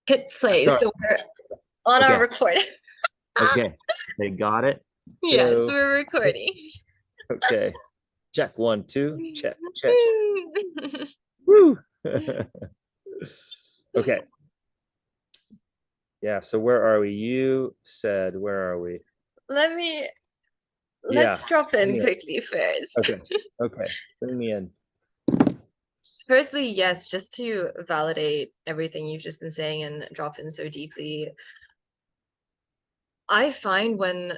Hit play. Sorry. So we're on our Okay. recording. Okay. They got it. Yes, Go. we're recording. Okay. Check one, two. Check, check. Woo. Okay. Yeah. So where are we? You said, where are we? Let me Yeah. let's drop Bring in me quickly in. first. Okay. Okay. Bring me in. Firstly, yes, just to validate everything you've just been saying and drop in so deeply. I find when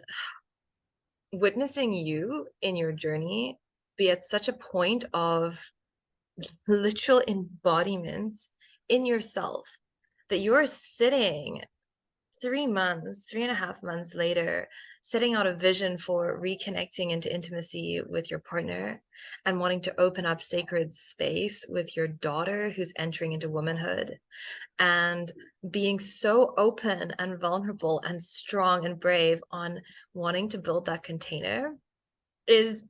witnessing you in your journey be at such a point of literal embodiment in yourself that you're sitting 3 months, 3.5 months later, setting out a vision for reconnecting into intimacy with your partner and wanting to open up sacred space with your daughter who's entering into womanhood and being so open and vulnerable and strong and brave on wanting to build that container is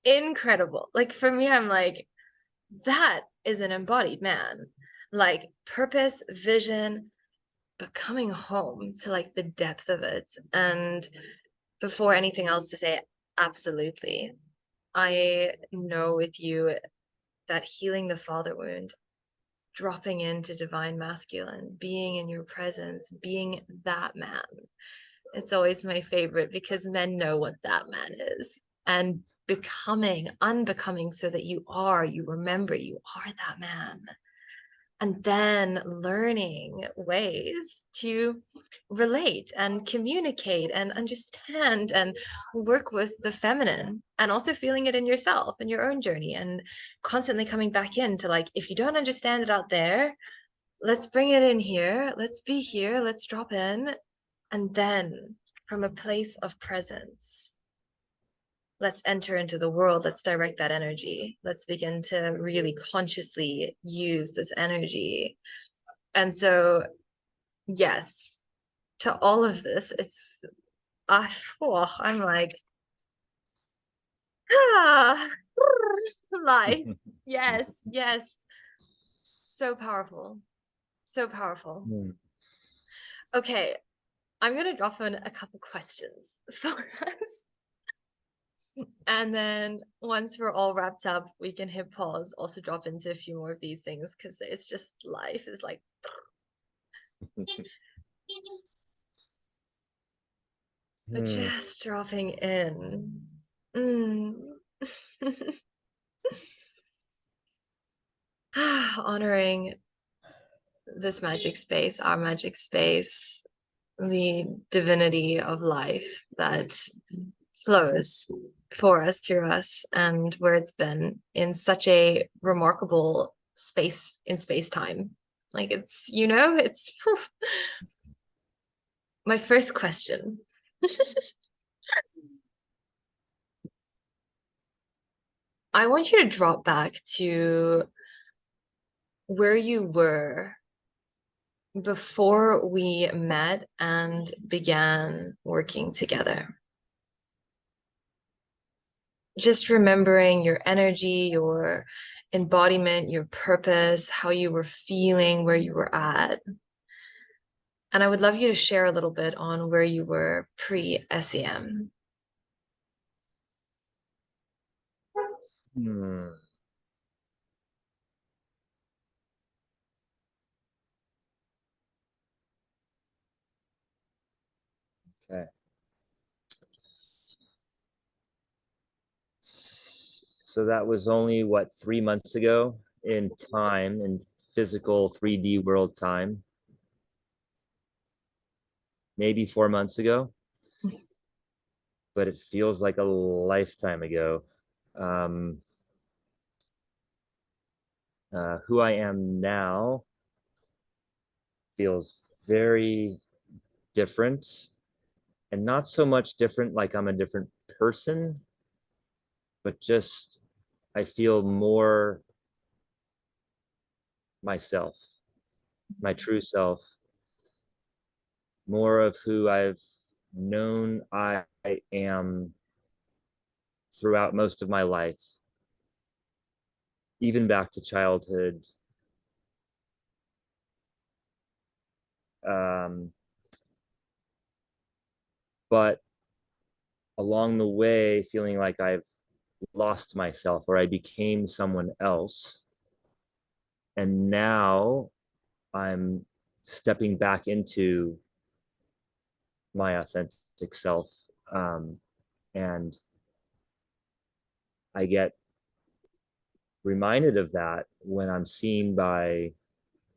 incredible. Like for me, I'm like, that is an embodied man. Like purpose, vision, but coming home to like the depth of it. And before anything else to say, absolutely. I know with you that healing the father wound, dropping into divine masculine, being in your presence, being that man. It's always my favorite because men know what that man is. And becoming, unbecoming so that you remember you are that man, and then learning ways to relate and communicate and understand and work with the feminine, and also feeling it in yourself and your own journey, and constantly coming back into like, if you don't understand it out there, let's bring it in here, let's be here, let's drop in, and then from a place of presence, let's enter into the world, let's direct that energy, let's begin to really consciously use this energy. And so, yes, to all of this, it's I'm like, ah, life. Yes, yes. So powerful. So powerful. Hmm. Okay, I'm gonna drop in a couple questions for us. And then once we're all wrapped up, we can hit pause, also drop into a few more of these things because it's just life is like, but Hmm. just dropping in. Mm. Honoring this magic space, our magic space, the divinity of life that flows for us, through us, and where it's been in such a remarkable space in space time. Like it's my first question. I want you to drop back to where you were before we met and began working together. Just remembering your energy, your embodiment, your purpose, how you were feeling, where you were at. And I would love you to share a little bit on where you were pre-SEM. Hmm. Okay. So that was only what, 3 months ago in time, in physical 3D world time, maybe 4 months ago, but it feels like a lifetime ago. Um, who I am now feels very different, and not so much different like I'm a different person, but just I feel more myself, my true self, more of who I've known I am throughout most of my life, even back to childhood. But along the way, feeling like I've lost myself or I became someone else. And now I'm stepping back into my authentic self. And I get reminded of that when I'm seen by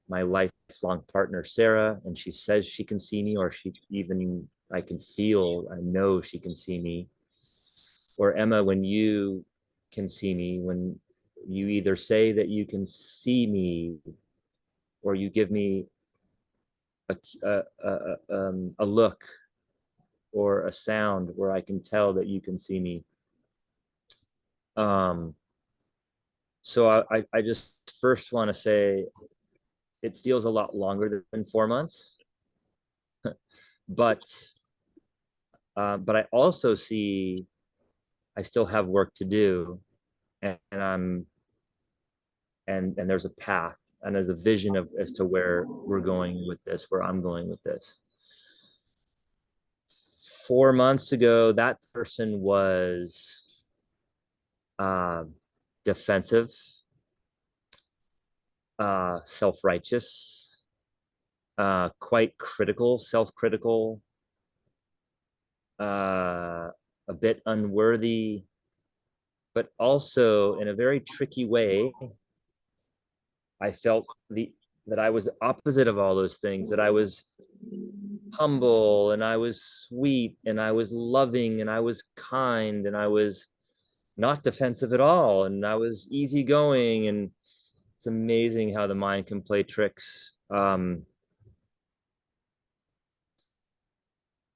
my lifelong partner, Sarah, and she says she can see me, or she even, I can feel, I know she can see me. Or Emma, when you can see me, when you either say that you can see me or you give me a look or a sound where I can tell that you can see me. Um, so I just first want to say it feels a lot longer than 4 months, but but I also see I still have work to do, and I'm and there's a path and there's a vision of as to where we're going with this, where I'm going with this. 4 months ago, that person was uh, defensive, self-righteous, quite critical, self-critical, a bit unworthy, but also in a very tricky way, I felt that I was the opposite of all those things, that I was humble and I was sweet and I was loving and I was kind and I was not defensive at all and I was easygoing. And it's amazing how the mind can play tricks. And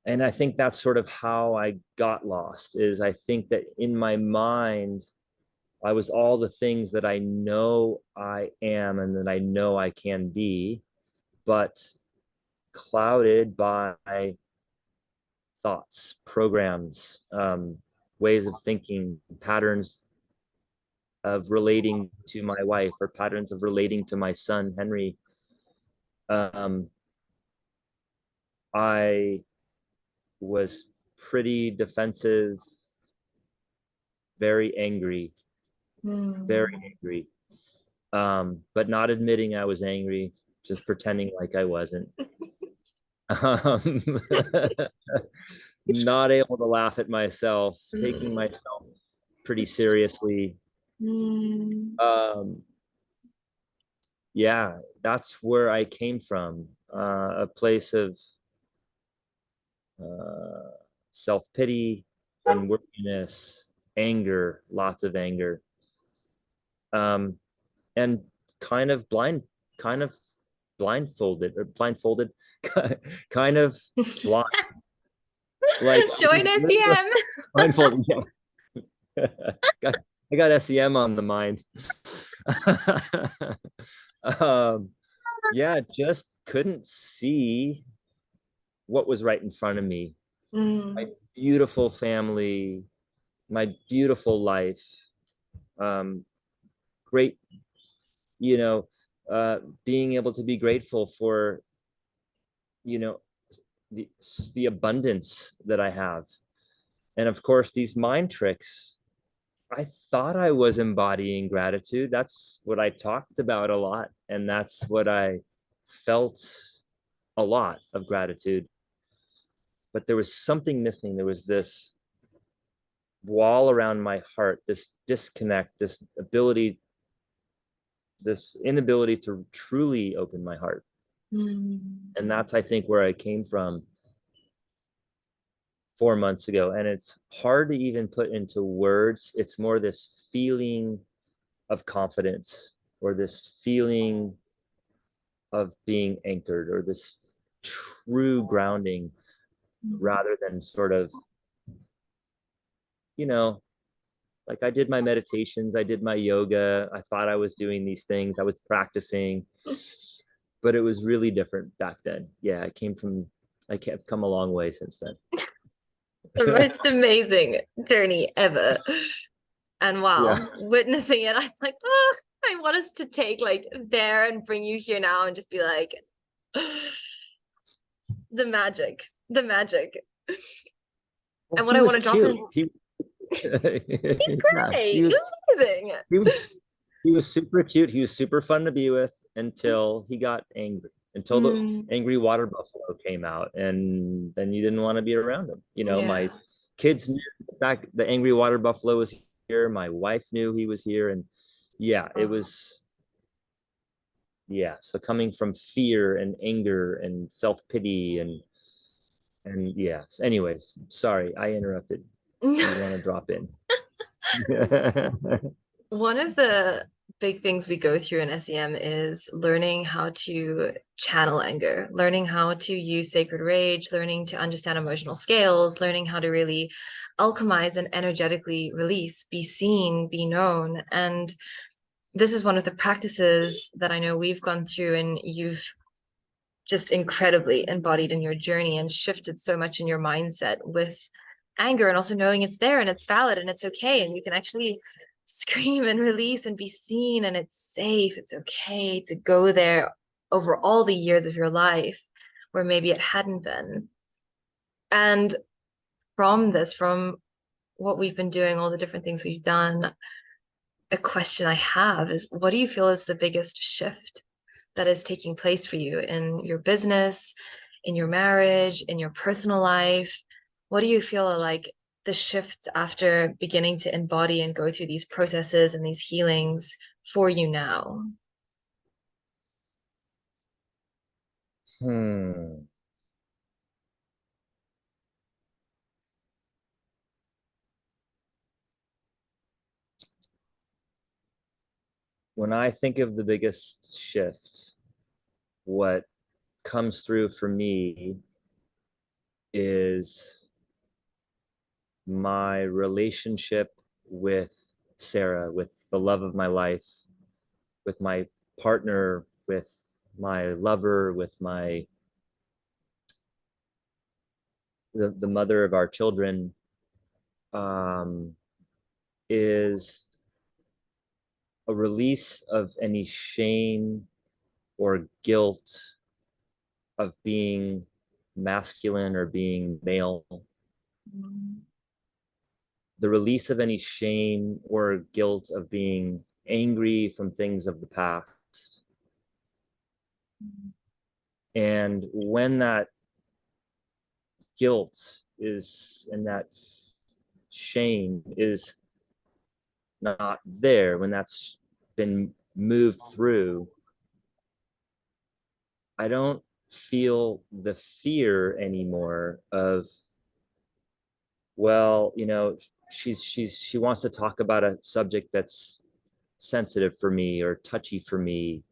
I think that's sort of how I got lost, is I think that in my mind, I was all the things that I know I am and that I know I can be, but clouded by thoughts, programs, ways of thinking, patterns of relating to my wife or patterns of relating to my son, Henry. Um, I was pretty defensive, very angry, very Mm. angry, but not admitting I was angry, just pretending like I wasn't. Um, not able to laugh at myself, taking Mm. myself pretty seriously. Mm. Um, yeah, that's where I came from, a place of uh, self-pity, unworthiness, anger, lots of anger, um, and kind of kind of blindfolded or blindfolded, kind of blind. Like I Join was SEM. blindfolded. Yeah. got, I got SEM on the mind. um, yeah, just couldn't see what was right in front of me. My Mm. beautiful family, my beautiful life, um, great, you know, uh, being able to be grateful for, you know, the, the abundance that I have. And of course, these mind tricks, I thought I was embodying gratitude. That's what I talked about a lot. And that's what I felt, a lot of gratitude. But there was something missing. There was this wall around my heart, this disconnect, this inability to truly open my heart. Mm. And that's, I think, where I came from 4 months ago. And it's hard to even put into words. It's more this feeling of confidence or this feeling of being anchored or this true grounding Mm. rather than sort of, you know, like I did my meditations, I did my yoga, I thought I was doing these things, I was practicing, but it was really different back then. Yeah, I've come a long way since The then. most amazing journey ever. And Yeah. wow, witnessing it, I'm like, oh, I want us to take like there and bring you here now and just be like, the magic, the magic. Well, And what he I was want to drop cute. in, He he's yeah, great. He's amazing. he was he was super cute. He was super fun to be with until he got angry. Until the Mm, angry water buffalo came out, and then you didn't want to be around him. You know, my yeah. kids knew that the angry water buffalo was here. My wife knew he was here, and yeah, it Oh. was yeah. So coming from fear and anger and self-pity and yes. Anyways, sorry, I interrupted. You want to drop in? One of the big things we go through in SEM is learning how to channel anger, learning how to use sacred rage, learning to understand emotional scales, learning how to really alchemize and energetically release, be seen, be known. And this is one of the practices that I know we've gone through and you've just incredibly embodied in your journey and shifted so much in your mindset with anger and also knowing it's there and it's valid and it's okay and you can actually scream and release and be seen and it's safe, it's okay to go there over all the years of your life where maybe it hadn't been. And from this, from what we've been doing, all the different things we've done, a question I have is what do you feel is the biggest shift that is taking place for you in your business, in your marriage, in your personal life? What do you feel are like the shifts after beginning to embody and go through these processes and these healings for you now? Hmm. When I think of the biggest shift, what comes through for me is my relationship with Sarah, with the love of my life, with my partner, with my lover, with my the mother of our children, um, is a release of any shame or guilt of being masculine or being male, the release of any shame or guilt of being angry from things of the past. And when that guilt is and that shame is not there, when that's been moved through, I don't feel the fear anymore of, well, you know, she wants to talk about a subject that's sensitive for me or touchy for me.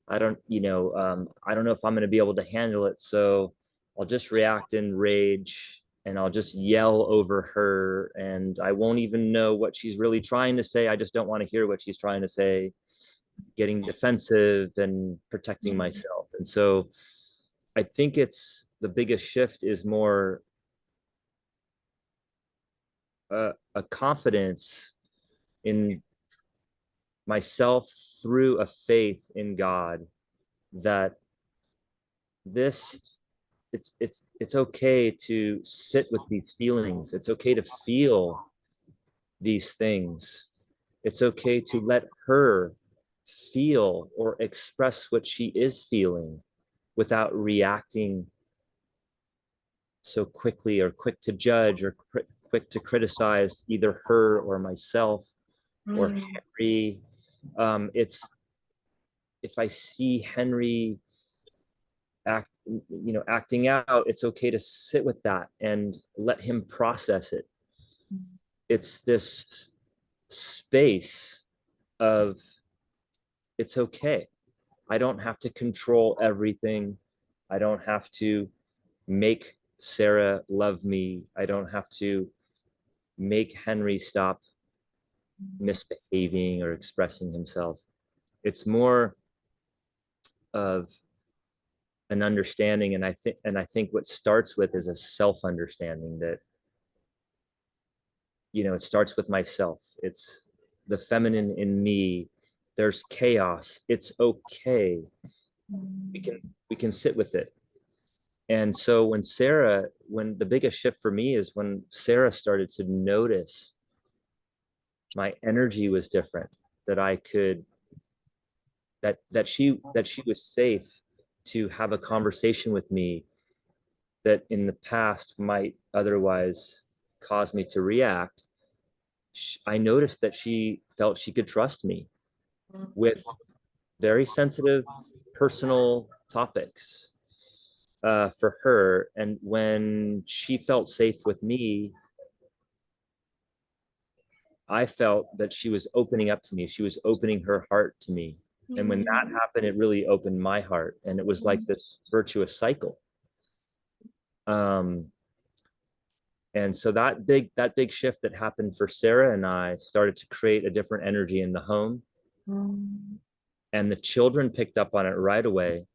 I don't, I don't know if I'm going to be able to handle it. So I'll just react in rage and I'll just yell over her and I won't even know what she's really trying to say. I just don't want to hear what she's trying to say, getting defensive and protecting myself. And so I think it's the biggest shift is more a confidence in myself through a faith in God that this it's okay to sit with these feelings. It's okay to feel these things. It's okay to let her feel or express what she is feeling without reacting so quickly or quick to judge or quick to criticize either her or myself or Mm, Henry. It's if I see Henry acting out, it's okay to sit with that and let him process it. It's this space of it's okay. I don't have to control everything. I don't have to make Sarah love me. I don't have to make Henry stop misbehaving or expressing himself. It's more of an understanding, and I think what starts with is a self understanding that it starts with myself. It's the feminine in me. There's chaos. It's okay. we can we can sit with it. And so when the biggest shift for me is when Sarah started to notice my energy was different, that I could, that she was safe to have a conversation with me that in the past might otherwise cause me to react. I noticed that she felt she could trust me with very sensitive personal topics for her. And when she felt safe with me, I felt that she was opening up to me. She was opening her heart to me. And when that happened, it really opened my heart. And it was like this virtuous cycle. Um, and so that big shift that happened for Sarah and I started to create a different energy in the home. And the children picked up on it right away.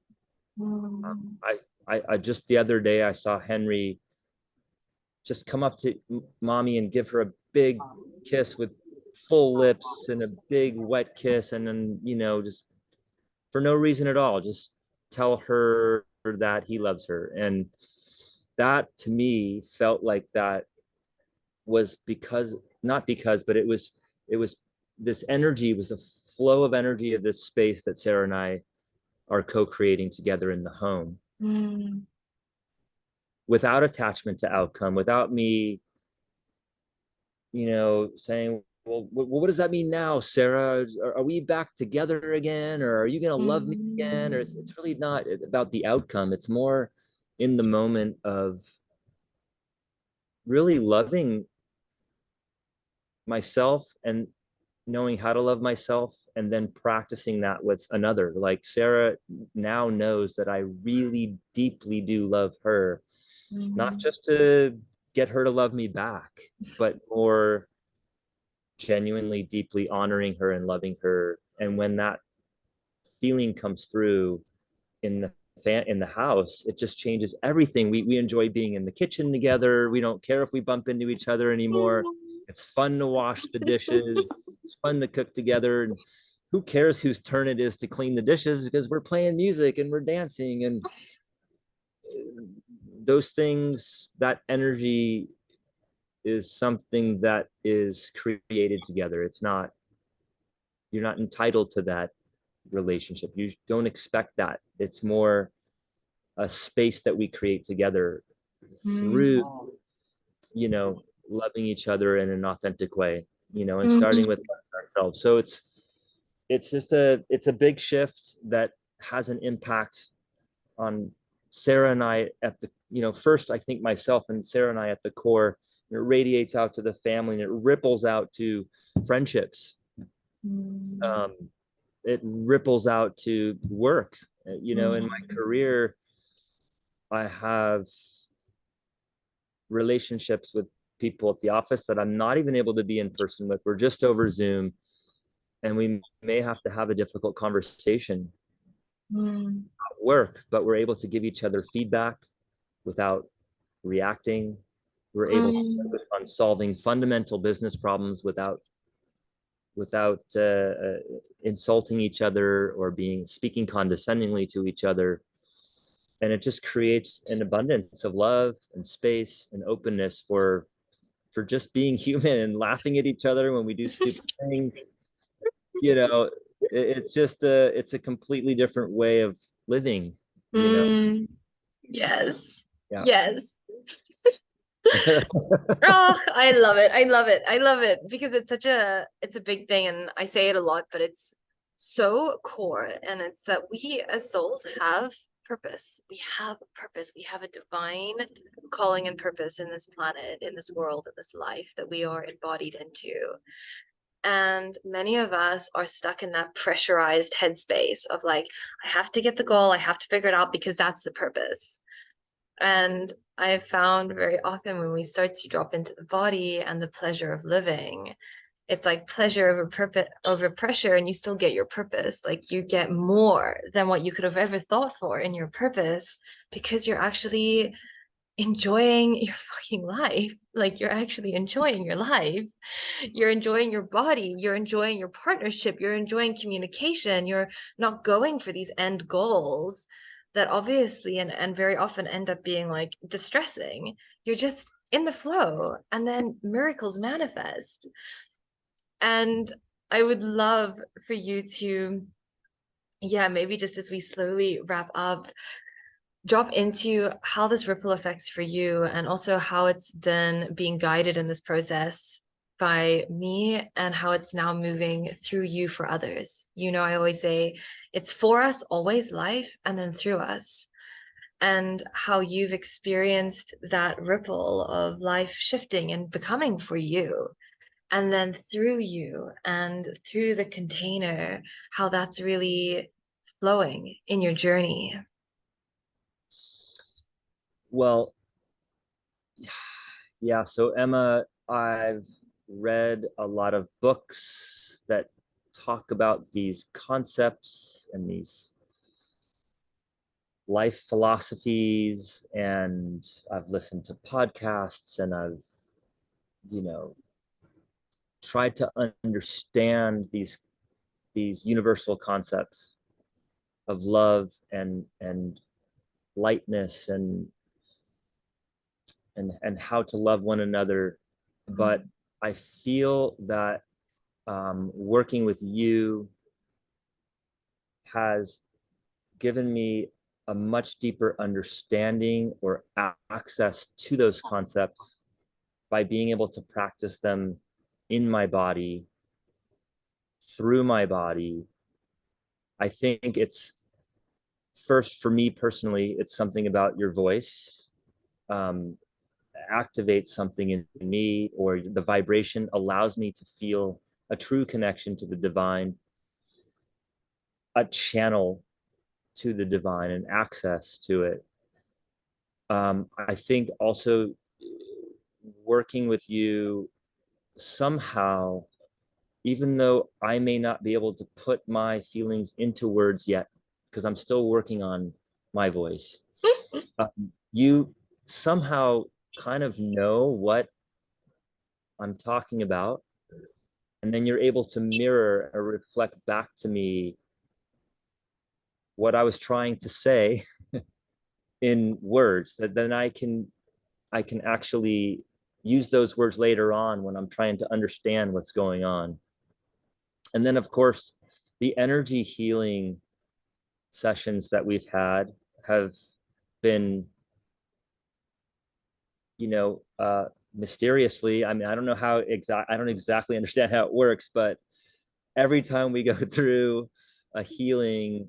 I just the other day I saw Henry just come up to mommy and give her a big kiss with full lips and a big wet kiss, and then just for no reason at all, just tell her that he loves her. And that to me felt like that was because, not because, but it was this energy, was a flow of energy of this space that Sarah and I are co-creating together in the home, without attachment to outcome, without me saying, well, what does that mean now, Sarah? Are we back together again? Or are you going to love me again? Or it's really not about the outcome. It's more in the moment of really loving myself and knowing how to love myself, and then practicing that with another. Like Sarah now knows that I really deeply do love her, not just to get her to love me back, but more genuinely deeply honoring her and loving her. And when that feeling comes through in the house, it just changes everything. We enjoy being in the kitchen together. We don't care if we bump into each other anymore. It's fun to wash the dishes. It's fun to cook together. And who cares whose turn it is to clean the dishes, because we're playing music and we're dancing, and those things, that energy is something that is created together. It's not, you're not entitled to that relationship. You don't expect that. It's more a space that we create together through, loving each other in an authentic way, and starting with ourselves. So it's a big shift that has an impact on Sarah and I at the, first, I think myself and Sarah and I at the core. It radiates out to the family, and it ripples out to friendships. Um, it ripples out to work. In my career, I have relationships with people at the office that I'm not even able to be in person with. We're just over Zoom, and we may have to have a difficult conversation at work, but we're able to give each other feedback without reacting. We're able to focus on solving fundamental business problems without insulting each other or speaking condescendingly to each other. And it just creates an abundance of love and space and openness for just being human and laughing at each other when we do stupid things. It's a completely different way of living. Yes. Yeah. Yes. Oh, I love it. I love it. I love it because it's a big thing, and I say it a lot, but it's so core. And it's that we as souls have purpose. We have a purpose. We have a divine calling and purpose in this planet, in this world, in this life that we are embodied into. And many of us are stuck in that pressurized headspace of like, I have to get the goal, I have to figure it out because that's the purpose. And I've found very often when we start to drop into the body and the pleasure of living, it's like pleasure over pressure, and you still get your purpose. Like you get more than what you could have ever thought for in your purpose because you're actually enjoying your fucking life. Like you're actually enjoying your life. You're enjoying your body. You're enjoying your partnership. You're enjoying communication. You're not going for these end goals, that obviously and very often end up being like distressing. You're just in the flow, and then miracles manifest. And I would love for you to, yeah, maybe just as we slowly wrap up, drop into how this ripple affects for you and also how it's been being guided in this process by me and how it's now moving through you for others. You know, I always say it's for us, always life, and then through us. And how you've experienced that ripple of life shifting and becoming for you. And then through you and through the container, how that's really flowing in your journey. Well, yeah. So Emma, I've read a lot of books that talk about these concepts and these life philosophies, and I've listened to podcasts, and I've, you know, tried to understand these universal concepts of love and lightness and how to love one another. But I feel that working with you has given me a much deeper understanding or access to those concepts by being able to practice them in my body, through my body. I think it's first, for me personally, it's something about your voice. Um, activates something in me, or the vibration allows me to feel a true connection to the divine, a channel to the divine, and access to it. I think also working with you somehow, even though I may not be able to put my feelings into words yet, because I'm still working on my voice, you somehow kind of know what I'm talking about. And then you're able to mirror or reflect back to me what I was trying to say in words, that then I can actually use those words later on when I'm trying to understand what's going on. And then of course, the energy healing sessions that we've had have been, you know, mysteriously, I mean, I don't know how I don't exactly understand how it works, but every time we go through a healing,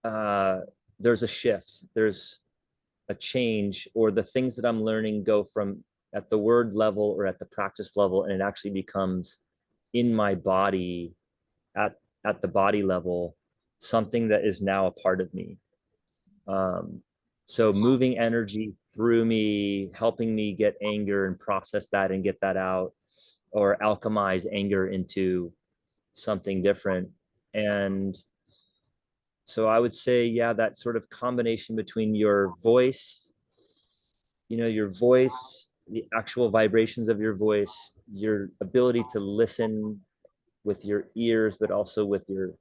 uh, there's a shift, there's a change, or the things that I'm learning go from at the word level or at the practice level, and it actually becomes in my body, at at the body level, something that is now a part of me. Um, so moving energy through me, helping me get anger and process that and get that out, or alchemize anger into something different. And so I would say, yeah, that sort of combination between your voice, your voice, the actual vibrations of your voice, your ability to listen with your ears, but also with your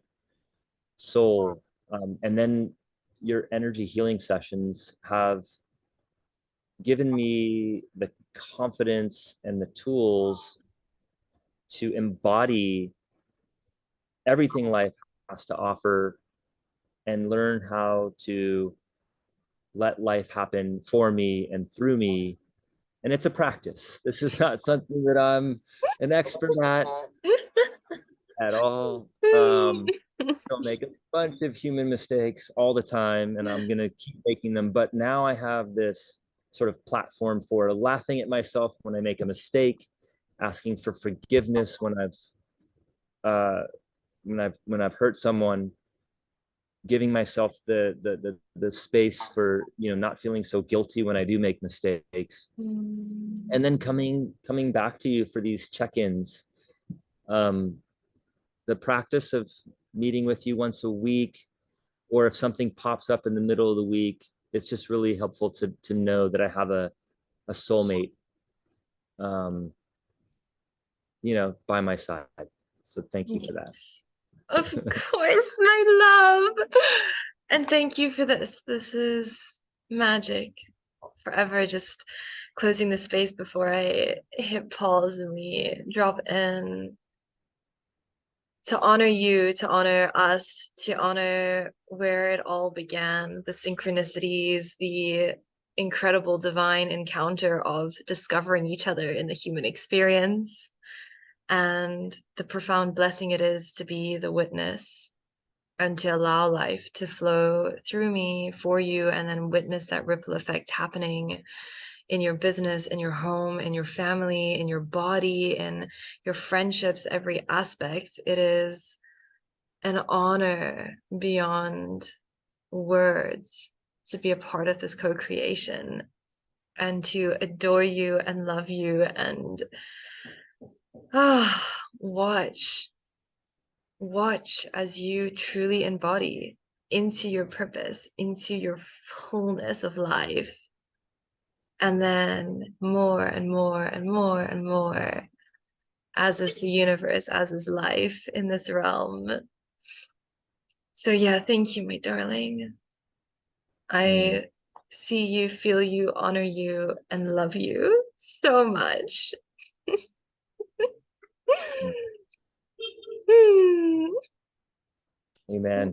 soul. And then your energy healing sessions have given me the confidence and the tools to embody everything life has to offer and learn how to let life happen for me and through me. And it's a practice. This is not something that I'm an expert at all. Still make a bunch of human mistakes all the time, and I'm gonna keep making them. But now I have this sort of platform for laughing at myself when I make a mistake, asking for forgiveness uh, when I've hurt someone, giving myself the space for not feeling so guilty when I do make mistakes, and then coming back to you for these check-ins. Um, the practice of meeting with you once a week, or if something pops up in the middle of the week, it's just really helpful to know that I have a soulmate, um, by my side. So thank you for that. Yes. Of course, my love. And thank you for this. This is magic. Forever just closing the space before I hit pause and we drop in to honor you, to honor us, to honor where it all began, the synchronicities, the incredible divine encounter of discovering each other in the human experience, and the profound blessing it is to be the witness and to allow life to flow through me for you, and then witness that ripple effect happening in your business, in your home, in your family, in your body, in your friendships, every aspect. It is an honor beyond words to be a part of this co-creation and to adore you and love you and watch as you truly embody into your purpose, into your fullness of life. And then more and more and more and more, as is the universe, as is life in this realm. So yeah, thank you, my darling. Mm, I see you, feel you, honor you, and love you so much. mm. Hmm. Amen.